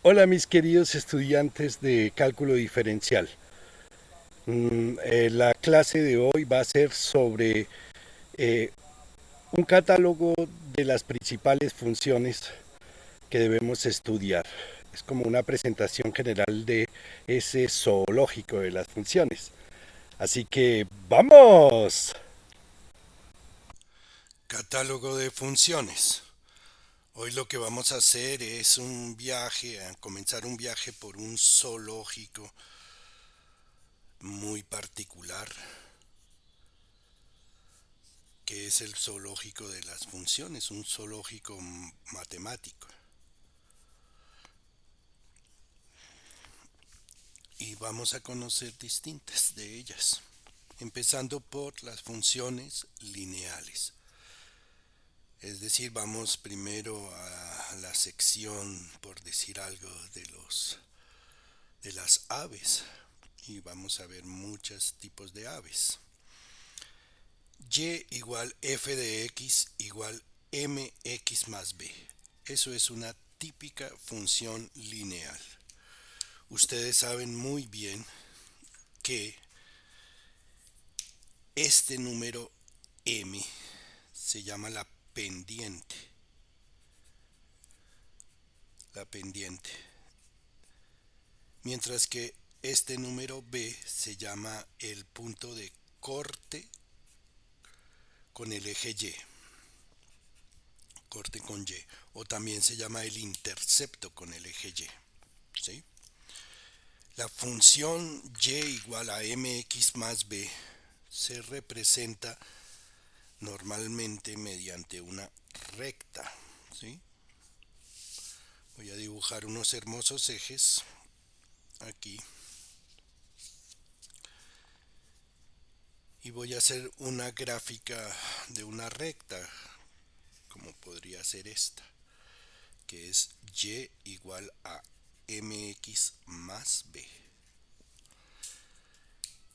Hola mis queridos estudiantes de cálculo diferencial. La clase de hoy va a ser sobre eh, un catálogo de las principales funciones que debemos estudiar. Es como una presentación general de ese zoológico de las funciones. Así que ¡vamos! Catálogo de funciones. Hoy lo que vamos a hacer es un viaje, a comenzar un viaje por un zoológico muy particular que es el zoológico de las funciones, un zoológico matemático. Y vamos a conocer distintas de ellas, empezando por las funciones lineales. Es decir, vamos primero a la sección, por decir algo, de las aves. Y vamos a ver muchos tipos de aves. Y igual f de x igual mx más b. Eso es una típica función lineal. Ustedes saben muy bien que este número m se llama pendiente, la pendiente, mientras que este número b se llama el punto de corte con el eje y, corte con y, o también se llama el intercepto con el eje y, ¿sí? La función y igual a mx más b se representa normalmente mediante una recta, ¿sí? Voy a dibujar unos hermosos ejes aquí y voy a hacer una gráfica de una recta, como podría ser esta, que es y igual a mx más b.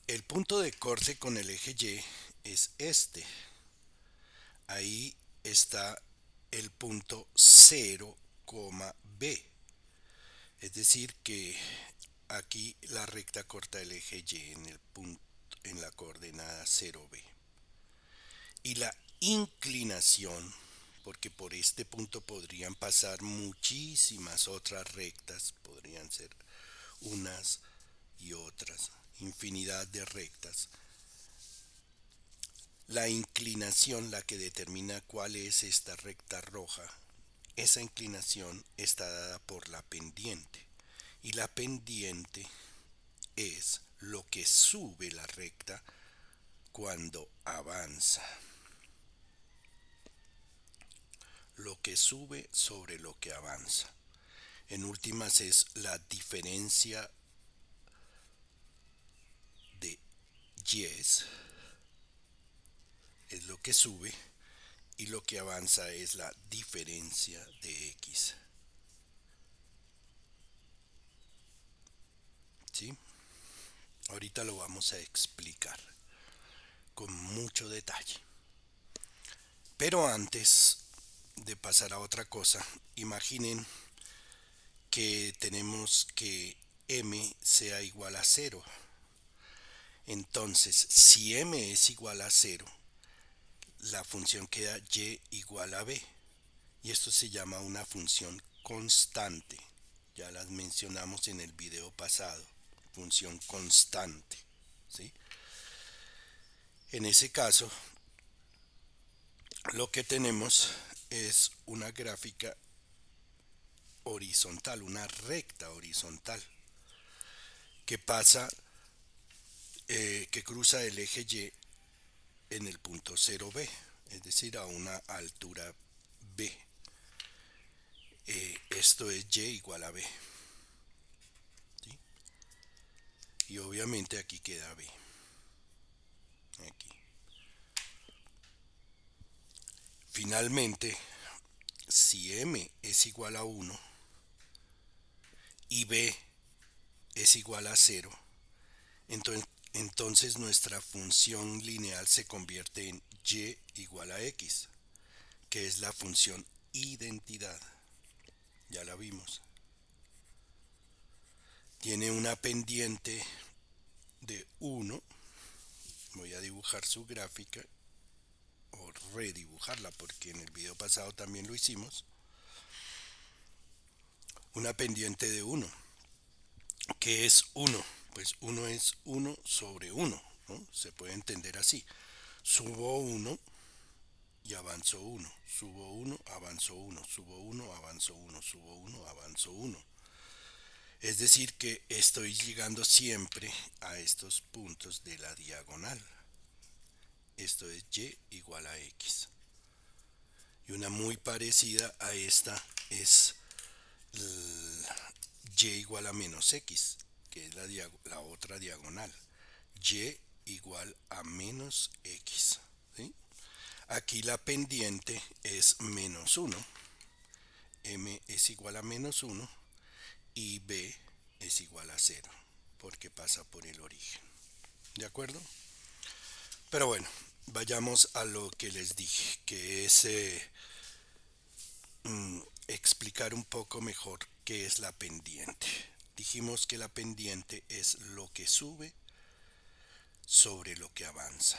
El punto de corte con el eje y es este. Ahí está el punto 0, b. Es decir que aquí la recta corta el eje y en el punto, en la coordenada 0b. Y la inclinación, porque por este punto podrían pasar muchísimas otras rectas, podrían ser unas y otras, infinidad de rectas. La inclinación, la que determina cuál es esta recta roja, esa inclinación está dada por la pendiente. Y la pendiente es lo que sube la recta cuando avanza. Lo que sube sobre lo que avanza. En últimas es la diferencia de y es lo que sube y lo que avanza es la diferencia de x. ¿Sí? Ahorita lo vamos a explicar con mucho detalle. Pero antes de pasar a otra cosa, imaginen que tenemos que m sea igual a cero. Entonces, si m es igual a cero, la función queda y igual a b. Y esto se llama una función constante. Ya las mencionamos en el video pasado. Función constante. ¿Sí? En ese caso, lo que tenemos es una gráfica horizontal, una recta horizontal, que pasa, que cruza el eje y en el punto 0b, es decir, a una altura b. Esto es y igual a b. ¿Sí? Y obviamente aquí queda b. Aquí. Finalmente, si m es igual a 1 y b es igual a 0, entonces nuestra función lineal se convierte en y igual a x, que es la función identidad. Ya la vimos. tiene una pendiente de 1. Voy a dibujar su gráfica o redibujarla porque en el video pasado también lo hicimos. Una pendiente de 1. ¿Qué es 1? Pues 1 es 1 sobre 1, ¿no? Se puede entender así. Subo 1 y avanzo 1. Subo 1, avanzo 1. Subo 1, avanzo 1. Subo 1, avanzo 1. Es decir que estoy llegando siempre a estos puntos de la diagonal. Esto es y igual a x. Y una muy parecida a esta es y igual a menos x, que es la otra diagonal. Y igual a menos x. ¿Sí? Aquí la pendiente es menos 1. M es igual a menos 1 y B es igual a 0 porque pasa por el origen. ¿De acuerdo? Pero bueno, vayamos a lo que les dije, que es explicar un poco mejor qué es la pendiente. Dijimos que la pendiente es lo que sube sobre lo que avanza.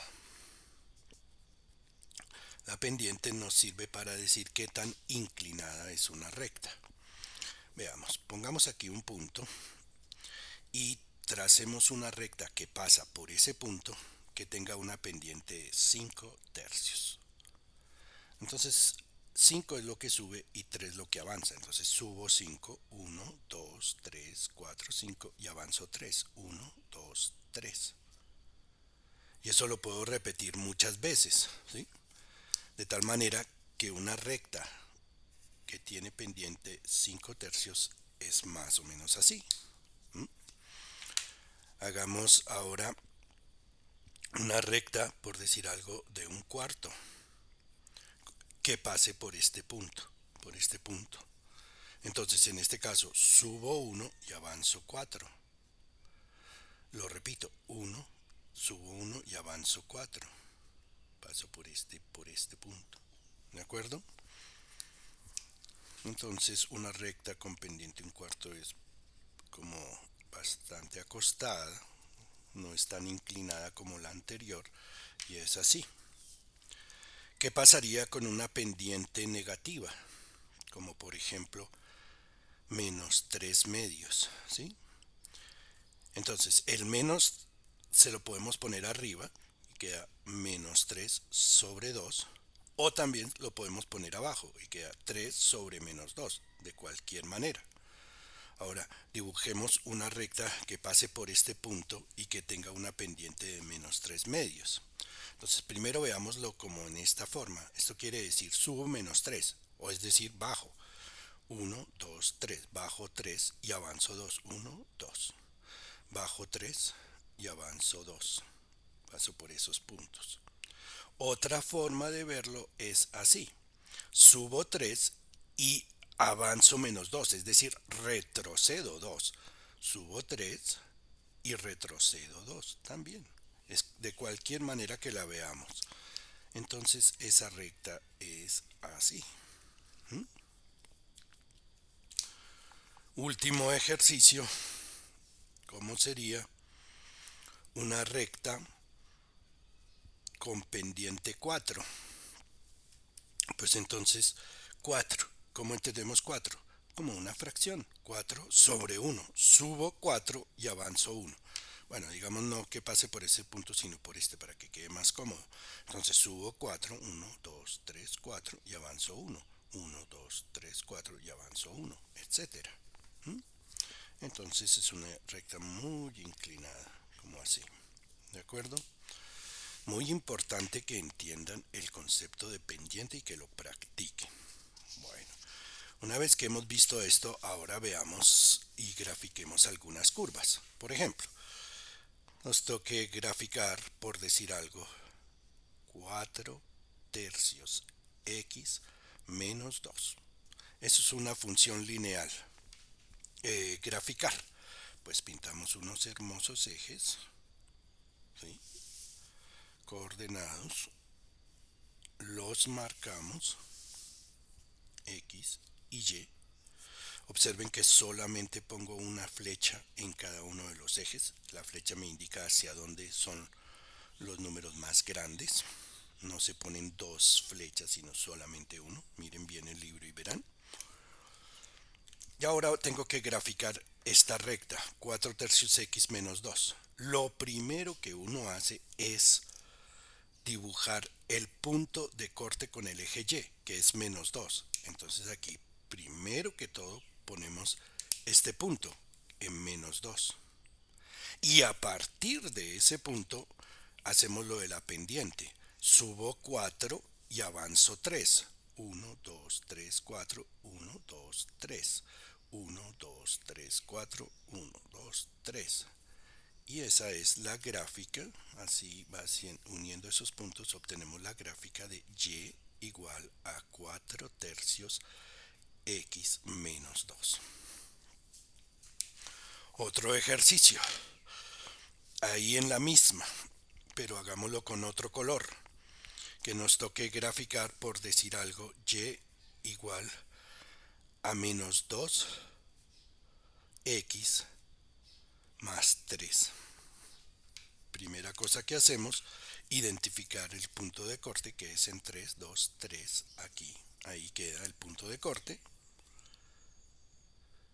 La pendiente nos sirve para decir qué tan inclinada es una recta. Veamos, pongamos aquí un punto y tracemos una recta que pasa por ese punto que tenga una pendiente de 5 tercios. Entonces 5 es lo que sube y 3 lo que avanza. Entonces subo 5, 1, 2, 3, 4, 5 y avanzo 3, 1, 2, 3. Y eso lo puedo repetir muchas veces, ¿sí? De tal manera que una recta que tiene pendiente 5 tercios es más o menos así. ¿Mm? Hagamos ahora una recta, por decir algo, de un cuarto que pase por este punto, por este punto. Entonces, en este caso, subo 1 y avanzo 4. Lo repito, 1, subo 1 y avanzo 4. Paso por este punto. ¿De acuerdo? Entonces, una recta con pendiente un cuarto es como bastante acostada, no es tan inclinada como la anterior y es así. ¿Qué pasaría con una pendiente negativa? Como por ejemplo menos 3 medios, ¿sí? Entonces el menos se lo podemos poner arriba y queda menos 3 sobre 2, o también lo podemos poner abajo y queda 3 sobre menos 2, de cualquier manera. Ahora dibujemos una recta que pase por este punto y que tenga una pendiente de menos 3 medios. Entonces primero veámoslo como en esta forma. Esto quiere decir subo menos 3, o es decir bajo. 1, 2, 3, bajo 3 y avanzo 2, 1, 2. Bajo 3 y avanzo 2. Paso por esos puntos. Otra forma de verlo es así. Subo 3 y avanzo menos 2, es decir, retrocedo 2. Subo 3 y retrocedo 2 también. Es de cualquier manera que la veamos. Entonces esa recta es así. ¿Mm? Último ejercicio. ¿Cómo sería una recta con pendiente 4? Pues entonces 4. ¿Cómo entendemos 4? Como una fracción. 4 sobre 1. Subo 4 y avanzo 1. Bueno, digamos no que pase por ese punto, sino por este para que quede más cómodo. Entonces subo 4, 1, 2, 3, 4 y avanzo 1. 1, 2, 3, 4 y avanzo 1, etcétera. ¿Mm? Entonces es una recta muy inclinada, como así. ¿De acuerdo? Muy importante que entiendan el concepto de pendiente y que lo practiquen. Bueno, una vez que hemos visto esto, ahora veamos y grafiquemos algunas curvas. Por ejemplo, nos toque graficar, por decir algo, 4 tercios x menos 2. Eso es una función lineal. Graficar. Pues pintamos unos hermosos ejes, ¿sí? Coordenados, los marcamos X y Y. Observen que solamente pongo una flecha en cada uno de los ejes. La flecha me indica hacia dónde son los números más grandes. No se ponen dos flechas, sino solamente uno. Miren bien el libro y verán. Y ahora tengo que graficar esta recta, 4 tercios x menos 2. Lo primero que uno hace es dibujar el punto de corte con el eje Y, que es menos 2. Entonces aquí, primero que todo, ponemos este punto en menos 2. Y a partir de ese punto, hacemos lo de la pendiente. Subo 4 y avanzo 3. 1, 2, 3, 4, 1, 2, 3. 1, 2, 3, 4, 1, 2, 3. Y esa es la gráfica, así va uniendo esos puntos, obtenemos la gráfica de y igual a 4 tercios x menos 2. Otro ejercicio, ahí en la misma, pero hagámoslo con otro color, que nos toque graficar, por decir algo, y igual a menos 2x más 3. Primera cosa que hacemos, identificar el punto de corte, que es en 3, 2, 3, aquí. Ahí queda el punto de corte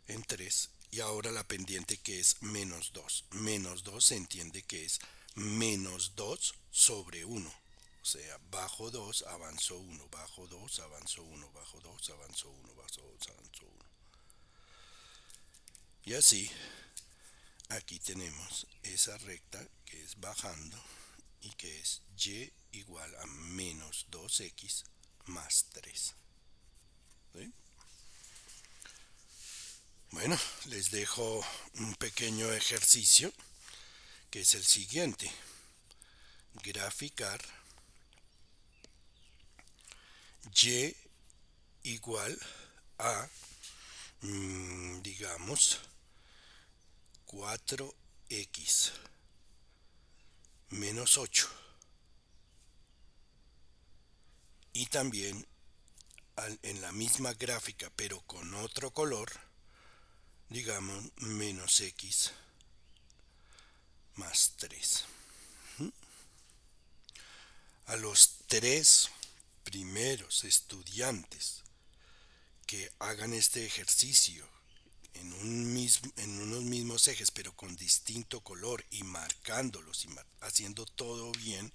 en 3. Y ahora la pendiente, que es menos 2. Menos 2 se entiende que es menos 2 sobre 1. O sea, bajo 2, avanzo 1, bajo 2, avanzo 1, bajo 2, avanzo 1, bajo 2, avanzo 1. Y así, aquí tenemos esa recta que es bajando y que es y igual a menos 2x más 3. ¿Sí? Bueno, les dejo un pequeño ejercicio que es el siguiente. Graficar y igual a, digamos, 4x menos 8. Y también en la misma gráfica, pero con otro color, digamos menos x más 3. A los tres primeros estudiantes que hagan este ejercicio en unos mismos ejes, pero con distinto color y marcándolos y haciendo todo bien,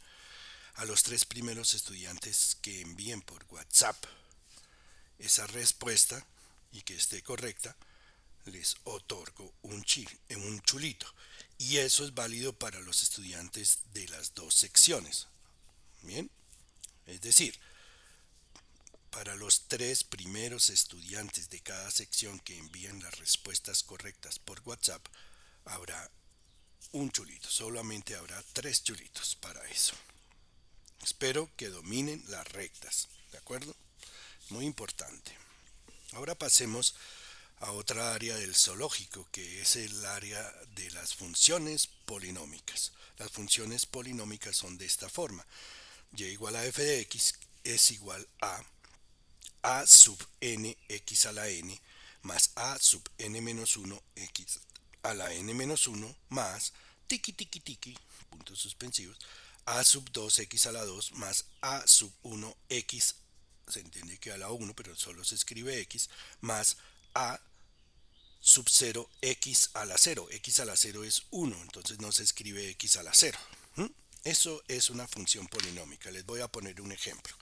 a los tres primeros estudiantes que envíen por WhatsApp esa respuesta y que esté correcta, les otorgo un chulito. Y eso es válido para los estudiantes de las dos secciones. Bien, es decir, para los tres primeros estudiantes de cada sección que envíen las respuestas correctas por WhatsApp, habrá un chulito. Solamente habrá 3 chulitos para eso. Espero que dominen las rectas. ¿De acuerdo? Muy importante. Ahora pasemos a otra área del zoológico, que es el área de las funciones polinómicas. Las funciones polinómicas son de esta forma. Y igual a f de x es igual a sub n x a la n más a sub n menos 1 x a la n menos 1 más tiki tiki tiki, puntos suspensivos, a sub 2 x a la 2 más a sub 1 x, se entiende que a la 1 pero solo se escribe x, más a sub 0 x a la 0. X a la 0 es 1, entonces no se escribe x a la 0. Eso es una función polinómica. Les voy a poner un ejemplo.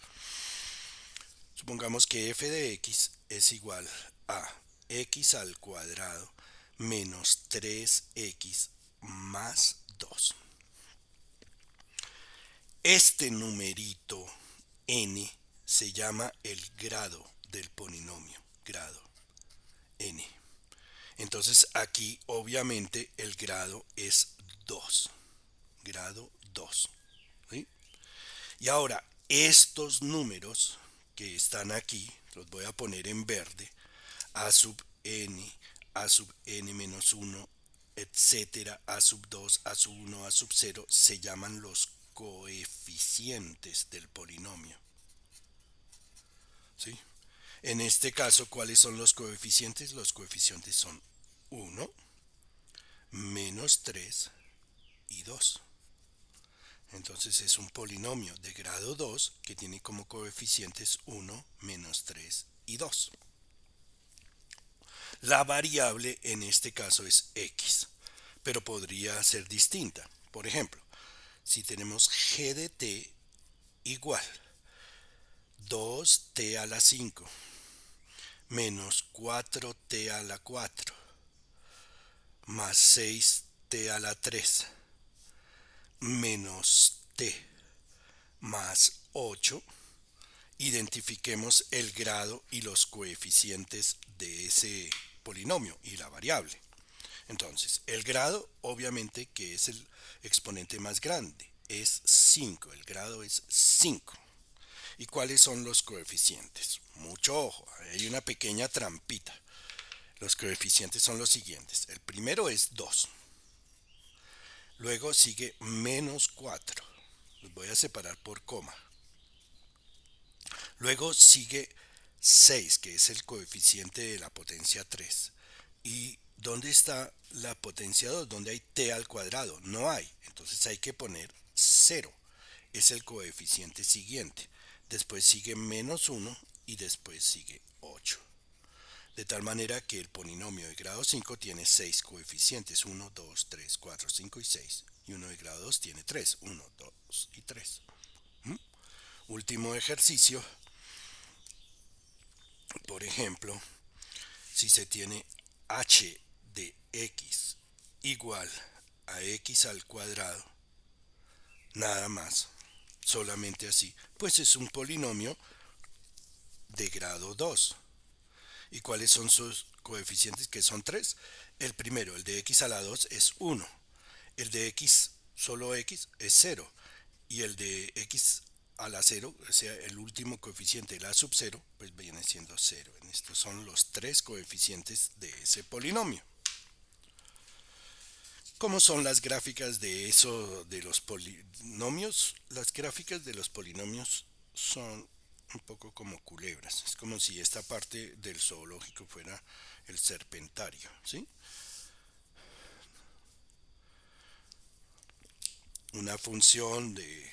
Supongamos que f de x es igual a x al cuadrado menos 3x más 2. Este numerito n se llama el grado del polinomio, grado n. Entonces aquí obviamente el grado es 2, grado 2. ¿Sí? Y ahora estos números que están aquí, los voy a poner en verde, a sub n menos 1, etcétera, a sub 2, a sub 1, a sub 0, se llaman los coeficientes del polinomio. ¿Sí? En este caso, ¿cuáles son los coeficientes? Los coeficientes son 1, -3 y 2. Entonces es un polinomio de grado 2 que tiene como coeficientes 1, -3 y 2. La variable en este caso es x, pero podría ser distinta. Por ejemplo, si tenemos g de t igual 2t a la 5 menos 4t a la 4 más 6t a la 3 menos t más 8, identifiquemos el grado y los coeficientes de ese polinomio y la variable. Entonces, el grado, obviamente, que es el exponente más grande, es 5. El grado es 5. ¿Y cuáles son los coeficientes? Mucho ojo, hay una pequeña trampita. Los coeficientes son los siguientes. El primero es 2. Luego sigue -4. Los voy a separar por coma. Luego sigue 6, que es el coeficiente de la potencia 3. ¿Y dónde está la potencia 2? ¿Dónde hay t al cuadrado? No hay. Entonces hay que poner 0. Es el coeficiente siguiente. Después sigue -1 y después sigue 8. De tal manera que el polinomio de grado 5 tiene 6 coeficientes. 1, 2, 3, 4, 5 y 6. Y uno de grado 2 tiene 3. 1, 2 y 3. Último ejercicio. Por ejemplo, si se tiene h de x igual a x al cuadrado, nada más, solamente así, pues es un polinomio de grado 2. ¿Y cuáles son sus coeficientes? Que son 3. El primero, el de x a la 2, es 1. El de x, solo x, es 0. Y el de x a la 0, o sea, el último coeficiente, la sub 0, pues viene siendo 0. Estos son los 3 coeficientes de ese polinomio. ¿Cómo son las gráficas de eso, de los polinomios? Las gráficas de los polinomios son un poco como culebras. Es como si esta parte del zoológico fuera el serpentario, ¿sí? Una función de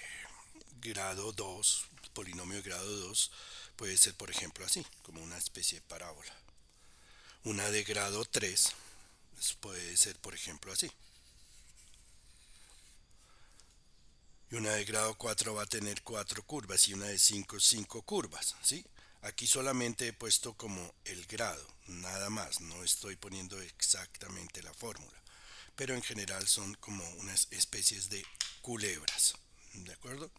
grado 2, polinomio de grado 2, puede ser, por ejemplo, así, como una especie de parábola. Una de grado 3 puede ser, por ejemplo, así. Y una de grado 4 va a tener 4 curvas y una de 5 5 curvas, ¿sí? Aquí solamente he puesto como el grado, nada más, no estoy poniendo exactamente la fórmula, pero en general son como unas especies de culebras, ¿de acuerdo?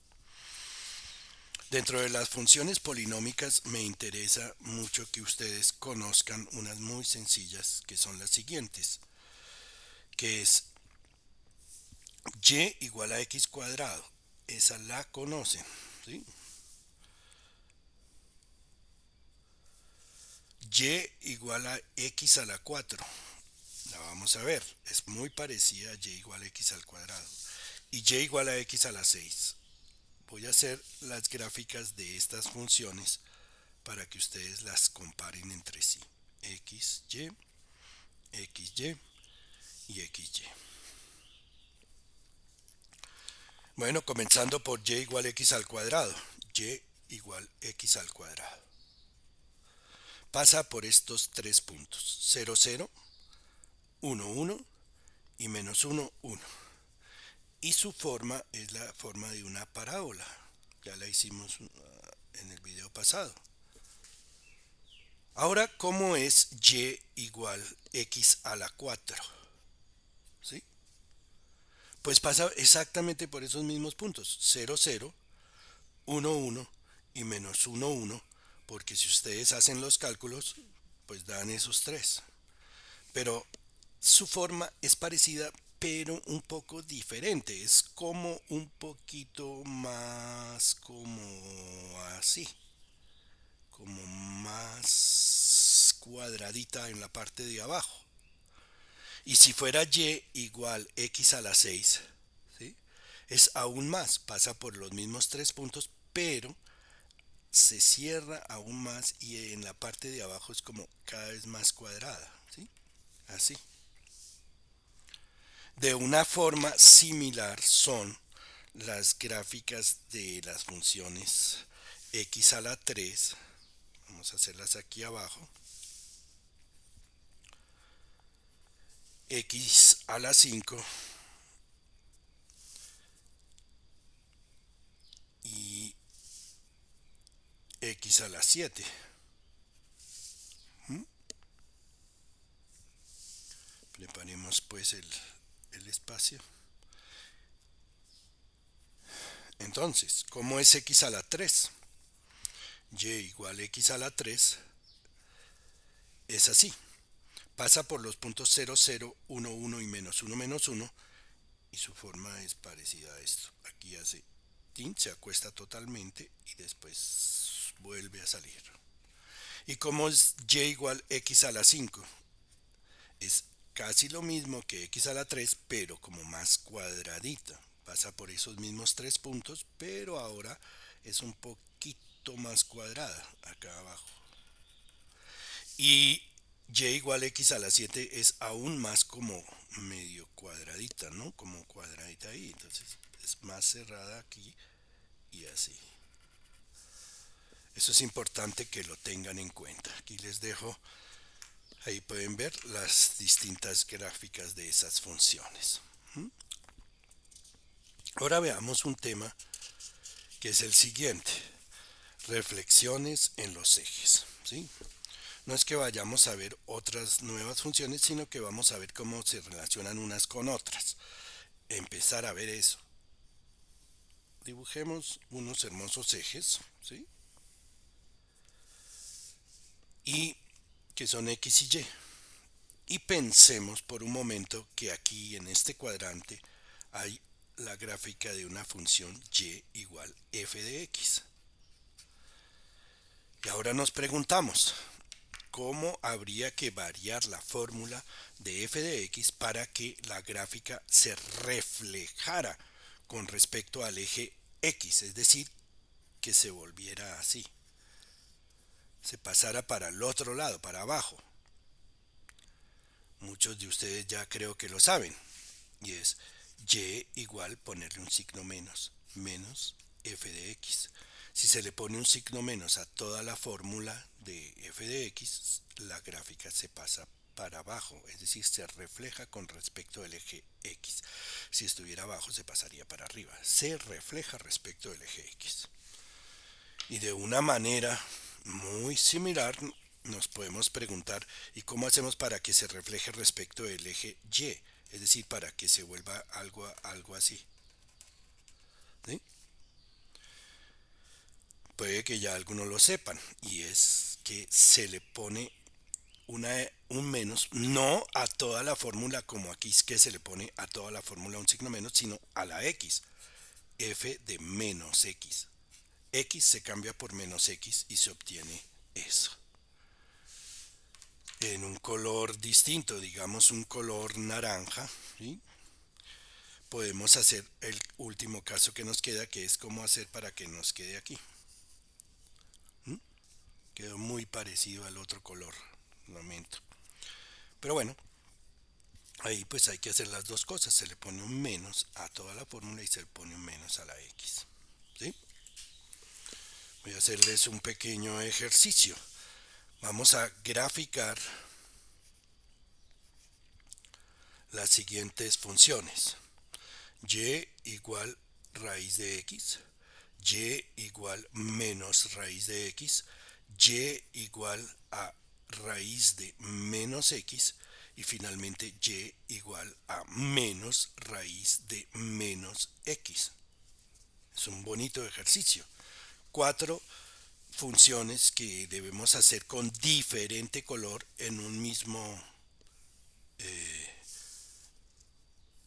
Dentro de las funciones polinómicas me interesa mucho que ustedes conozcan unas muy sencillas que son las siguientes, que es y igual a x cuadrado. Esa la conocen, ¿sí? Y igual a x a la 4. La vamos a ver. Es muy parecida a y igual a x al cuadrado. Y y igual a x a la 6. Voy a hacer las gráficas de estas funciones para que ustedes las comparen entre sí. XY, XY y XY. Bueno, comenzando por y igual a x al cuadrado. Y igual a x al cuadrado. Pasa por estos tres puntos. 0, 0, 1, 1 y -1, 1. Y su forma es la forma de una parábola. Ya la hicimos en el video pasado. Ahora, ¿cómo es y igual x a la 4? ¿Sí? Pues pasa exactamente por esos mismos puntos. 0, 0, 1, 1 y -1, 1. Porque si ustedes hacen los cálculos, pues dan esos tres. Pero su forma es parecida, pero un poco diferente. Es como un poquito más como así, como más cuadradita en la parte de abajo. Y si fuera y igual x a la 6, ¿sí? Es aún más, pasa por los mismos tres puntos, pero se cierra aún más y en la parte de abajo es como cada vez más cuadrada, ¿sí? Así. De una forma similar son las gráficas de las funciones x a la 3. Vamos a hacerlas aquí abajo. X a la 5 y x a la 7. ¿Mm? Preparemos pues el espacio. Entonces, ¿cómo es x a la 3? Y igual x a la 3 es así. Pasa por los puntos 0, 0, 1, 1 y menos 1, menos 1. Y su forma es parecida a esto. Aquí hace tin, se acuesta totalmente y después vuelve a salir. ¿Y cómo es y igual x a la 5? Es casi lo mismo que x a la 3, pero como más cuadradita. Pasa por esos mismos tres puntos, pero ahora es un poquito más cuadrada acá abajo. Y y igual x a la 7 es aún más como medio cuadradita, ¿no? Como cuadradita ahí. Entonces es más cerrada aquí y así. Eso es importante que lo tengan en cuenta. Aquí les dejo, ahí pueden ver las distintas gráficas de esas funciones. Ahora veamos un tema que es el siguiente. Reflexiones en los ejes. ¿Sí? No es que vayamos a ver otras nuevas funciones, sino que vamos a ver cómo se relacionan unas con otras. Empezar a ver eso. Dibujemos unos hermosos ejes, ¿sí? Y que son x y y. Y pensemos por un momento que aquí en este cuadrante hay la gráfica de una función y igual f de x. Y ahora nos preguntamos, ¿cómo habría que variar la fórmula de f de x para que la gráfica se reflejara con respecto al eje x? Es decir, que se volviera así, se pasara para el otro lado, para abajo. Muchos de ustedes ya creo que lo saben, y es y igual ponerle un signo menos, menos f de x. Si se le pone un signo menos a toda la fórmula de f de x, la gráfica se pasa para abajo, es decir, se refleja con respecto al eje x. Si estuviera abajo se pasaría para arriba, se refleja respecto del eje x. Y de una manera muy similar nos podemos preguntar, ¿y cómo hacemos para que se refleje respecto del eje y? Es decir, para que se vuelva algo así. ¿Sí? Puede que ya algunos lo sepan, y es que se le pone un menos, no a toda la fórmula como aquí es que se le pone a toda la fórmula un signo menos, sino a la x, f de menos x. X se cambia por menos x y se obtiene eso. En un color distinto, digamos un color naranja, ¿sí? Podemos hacer el último caso que nos queda, que es cómo hacer para que nos quede aquí. ¿Mm? Quedó muy parecido al otro color, lamento. Pero bueno, ahí pues hay que hacer las dos cosas. Se le pone un menos a toda la fórmula y se le pone un menos a la x. ¿Sí? Voy a hacerles un pequeño ejercicio. Vamos a graficar las siguientes funciones. Y igual raíz de x, y igual menos raíz de x, y igual a raíz de menos x y finalmente y igual a menos raíz de menos x. Es un bonito ejercicio. Cuatro funciones que debemos hacer con diferente color en un mismo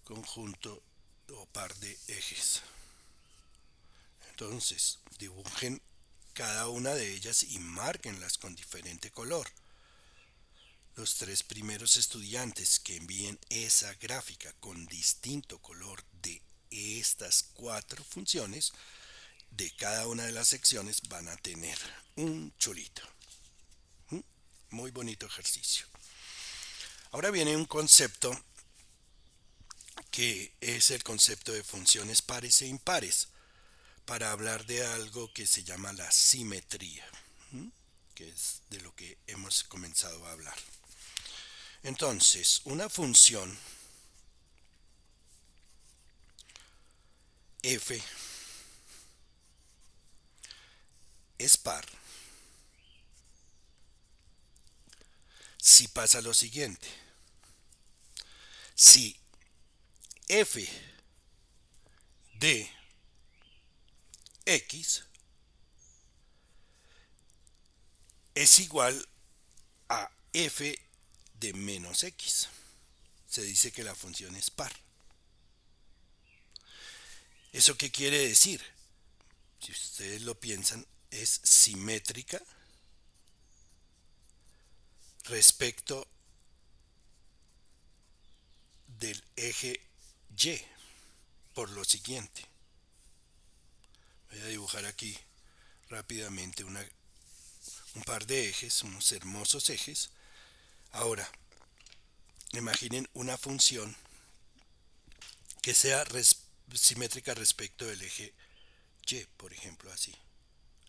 conjunto o par de ejes. Entonces, dibujen cada una de ellas y márquenlas con diferente color. Los tres primeros estudiantes que envíen esa gráfica con distinto color de estas cuatro funciones de cada una de las secciones van a tener un chulito. Muy bonito ejercicio. Ahora viene un concepto que es el concepto de funciones pares e impares para hablar de algo que se llama la simetría, que es de lo que hemos comenzado a hablar. Entonces, una función f es par si pasa lo siguiente. Si f de x es igual a f de menos x, se dice que la función es par. ¿Eso qué quiere decir? Si ustedes lo piensan, es simétrica respecto del eje y, por lo siguiente. Voy a dibujar aquí rápidamente un par de ejes, unos hermosos ejes. Ahora, imaginen una función que sea simétrica respecto del eje y, por ejemplo, así.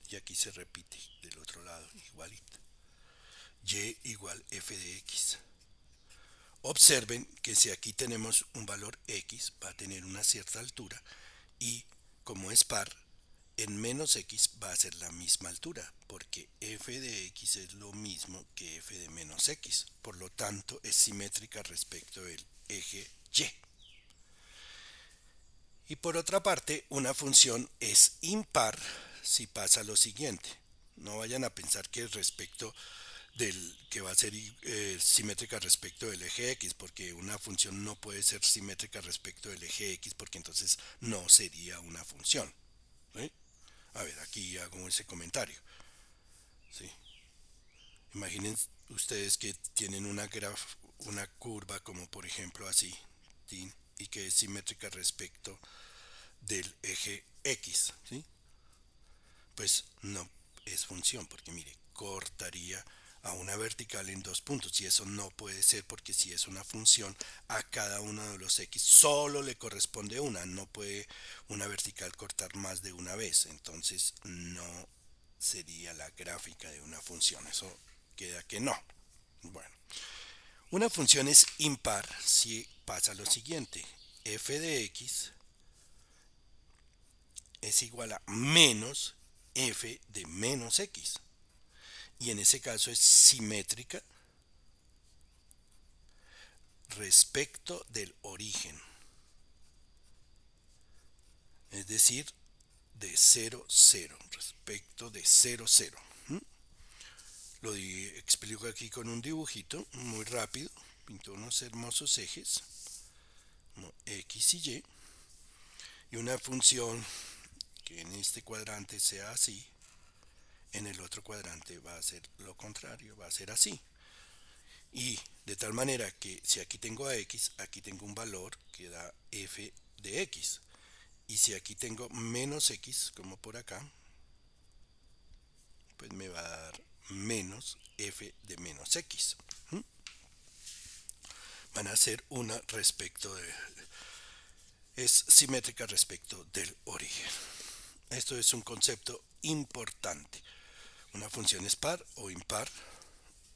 Y aquí se repite del otro lado, igualito. Y igual f de x. Observen que si aquí tenemos un valor x, va a tener una cierta altura y como es par, en menos x va a ser la misma altura, porque f de x es lo mismo que f de menos x. Por lo tanto, es simétrica respecto del eje y. Y por otra parte, una función es impar si pasa lo siguiente. No vayan a pensar que respecto del que va a ser simétrica respecto del eje x, porque una función no puede ser simétrica respecto del eje x, porque entonces no sería una función. ¿Sí? A ver, aquí hago ese comentario. ¿Sí? Imaginen ustedes que tienen una curva como por ejemplo así, ¿sí? Y que es simétrica respecto del eje x, ¿sí? Pues no es función, porque mire, cortaría a una vertical en dos puntos y eso no puede ser porque si es una función a cada uno de los x solo le corresponde una, no puede una vertical cortar más de una vez, entonces no sería la gráfica de una función, eso queda que no. Bueno, una función es impar si pasa lo siguiente, f de x es igual a menos f de menos x. Y en ese caso es simétrica respecto del origen. Es decir, de 0, 0. Respecto de 0, 0. Lo explico aquí con un dibujito muy rápido. Pinto unos hermosos ejes, como x y y. Y una función que en este cuadrante sea así, en el otro cuadrante va a ser lo contrario, va a ser así. Y de tal manera que si aquí tengo a x, aquí tengo un valor que da f de x. Y si aquí tengo menos x, como por acá, pues me va a dar menos f de menos x. Van a ser una respecto de... Es simétrica respecto del origen. Esto es un concepto importante. Una función es par o impar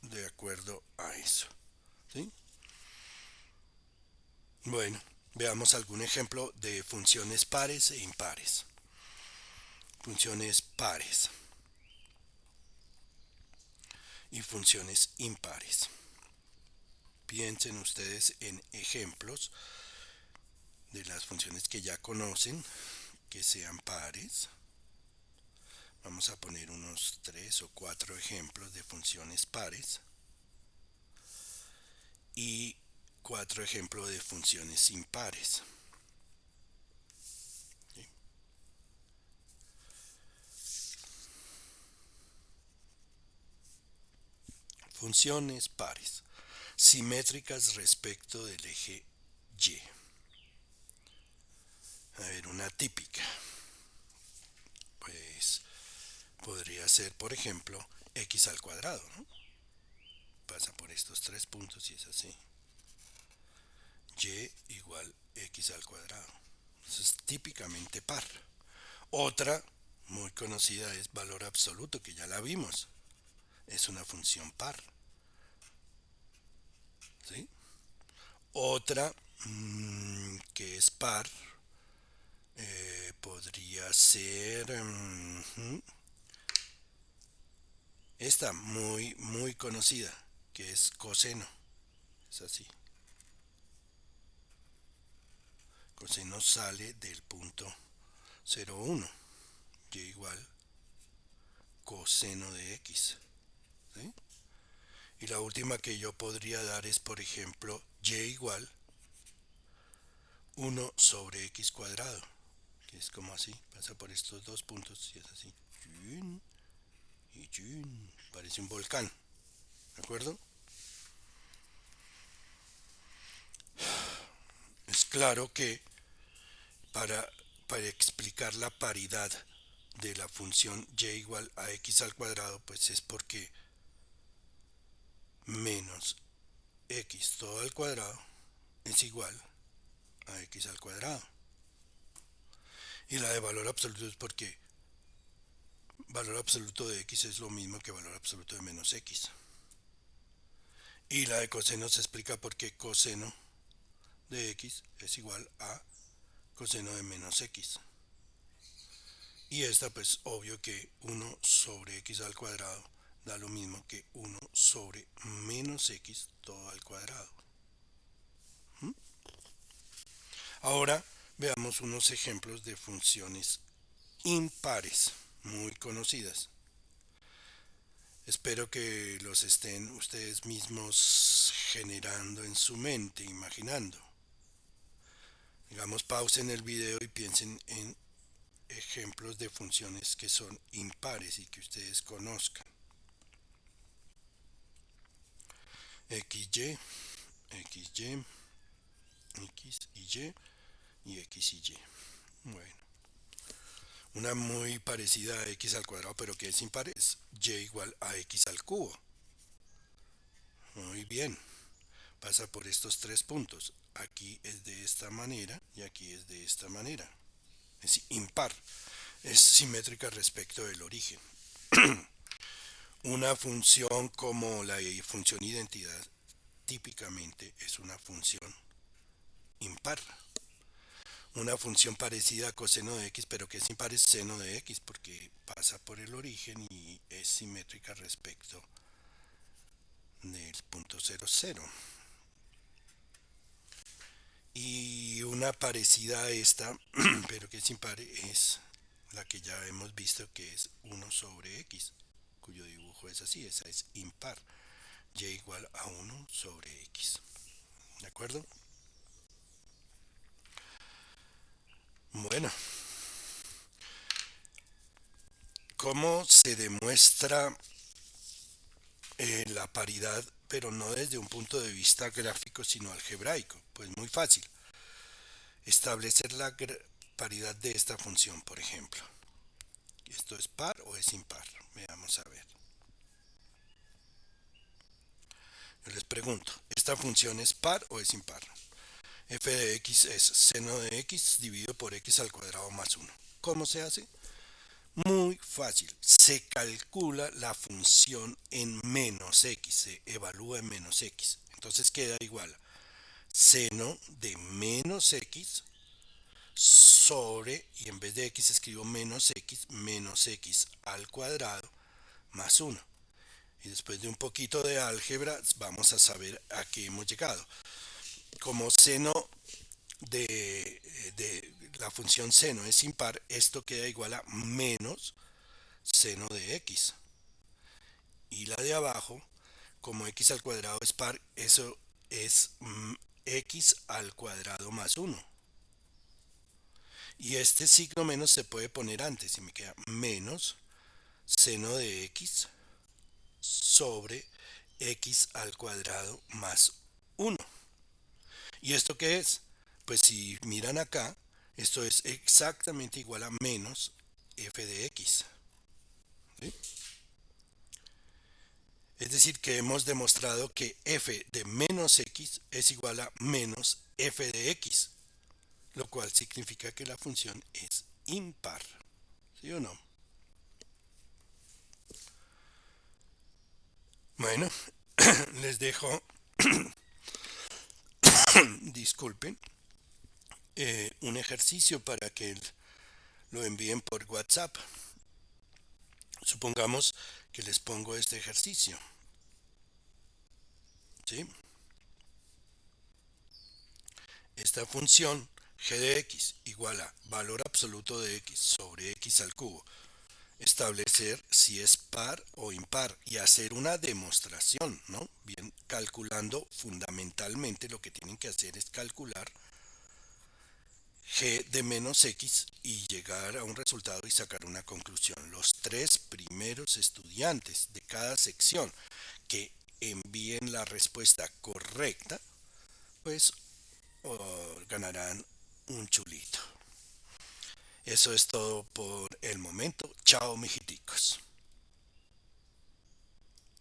de acuerdo a eso. ¿Sí? Bueno, veamos algún ejemplo de funciones pares e impares. Funciones pares y funciones impares. Piensen ustedes en ejemplos de las funciones que ya conocen, que sean pares. Vamos a poner unos 3 o 4 ejemplos de funciones pares y 4 ejemplos de funciones impares. ¿Sí? Funciones pares, simétricas respecto del eje y. A ver, una típica. pues podría ser, por ejemplo, x al cuadrado, ¿no? Pasa por estos tres puntos y es así. Y igual x al cuadrado. Eso es típicamente par. Otra muy conocida es valor absoluto, que ya la vimos. Es una función par. ¿Sí? Otra que es par podría ser esta muy conocida, que es coseno. Es así. Coseno sale del punto 0,1. Y igual coseno de x. ¿Sí? Y la última que yo podría dar es, por ejemplo, y igual 1/x cuadrado, que es como así, pasa por estos dos puntos y es así. Y parece un volcán, ¿de acuerdo? Es claro que para, para explicar la paridad de la función y igual a x al cuadrado, pues es porque menos x todo al cuadrado es igual a x al cuadrado. Y la de valor absoluto es porque valor absoluto de x es lo mismo que valor absoluto de menos x. Y la de coseno se explica porque coseno de x es igual a coseno de menos x. Y esta pues obvio que 1/x al cuadrado da lo mismo que 1/menos x todo al cuadrado. ¿Mm? Ahora veamos unos ejemplos de funciones impares muy conocidas. Espero que los estén ustedes mismos generando en su mente, imaginando. Digamos, pausen el video y piensen en ejemplos de funciones que son impares y que ustedes conozcan. XY, XY, X y X y Y. Bueno, una muy parecida a X al cuadrado, pero que es impar, es Y igual a X al cubo. Muy bien, pasa por estos tres puntos. Aquí es de esta manera y aquí es de esta manera. Es impar, es simétrica respecto del origen. Una función como la función identidad típicamente es una función impar. Una función parecida a coseno de x, pero que es impar, es seno de x, porque pasa por el origen y es simétrica respecto del punto 0,0. Y una parecida a esta, pero que es impar, es la que ya hemos visto, que es 1/x, cuyo dibujo es así, esa es impar. Y igual a 1/x. ¿De acuerdo? Bueno, ¿cómo se demuestra la paridad, pero no desde un punto de vista gráfico, sino algebraico? Pues muy fácil. Establecer la paridad de esta función, por ejemplo. ¿Esto es par o es impar? Veamos a ver. Yo les pregunto, ¿esta función es par o es impar? F de x es seno de x dividido por x al cuadrado más 1. ¿Cómo se hace? Muy fácil. Se calcula la función en menos x, se evalúa en menos x. Entonces queda igual seno de menos x sobre, y en vez de x escribo menos x al cuadrado más 1. Y después de un poquito de álgebra vamos a saber a qué hemos llegado. Como seno de la función seno es impar, esto queda igual a menos seno de x. Y la de abajo, como x al cuadrado es par, eso es x al cuadrado más 1. Y este signo menos se puede poner antes y me queda menos seno de x sobre x al cuadrado más 1. ¿Y esto qué es? Pues si miran acá, esto es exactamente igual a menos f de x. ¿Sí? Es decir, que hemos demostrado que f de menos x es igual a menos f de x, lo cual significa que la función es impar. ¿Sí o no? Bueno, les dejo, disculpen, un ejercicio para que lo envíen por WhatsApp. Supongamos que les pongo este ejercicio. ¿Sí? Esta función g de x igual a valor absoluto de x sobre x al cubo. Establecer si es par o impar y hacer una demostración, ¿no? Bien, calculando fundamentalmente lo que tienen que hacer es calcular g de menos x y llegar a un resultado y sacar una conclusión. Los tres primeros estudiantes de cada sección que envíen la respuesta correcta, pues ganarán un chulito. Eso es todo por el momento. Chao, mijiticos.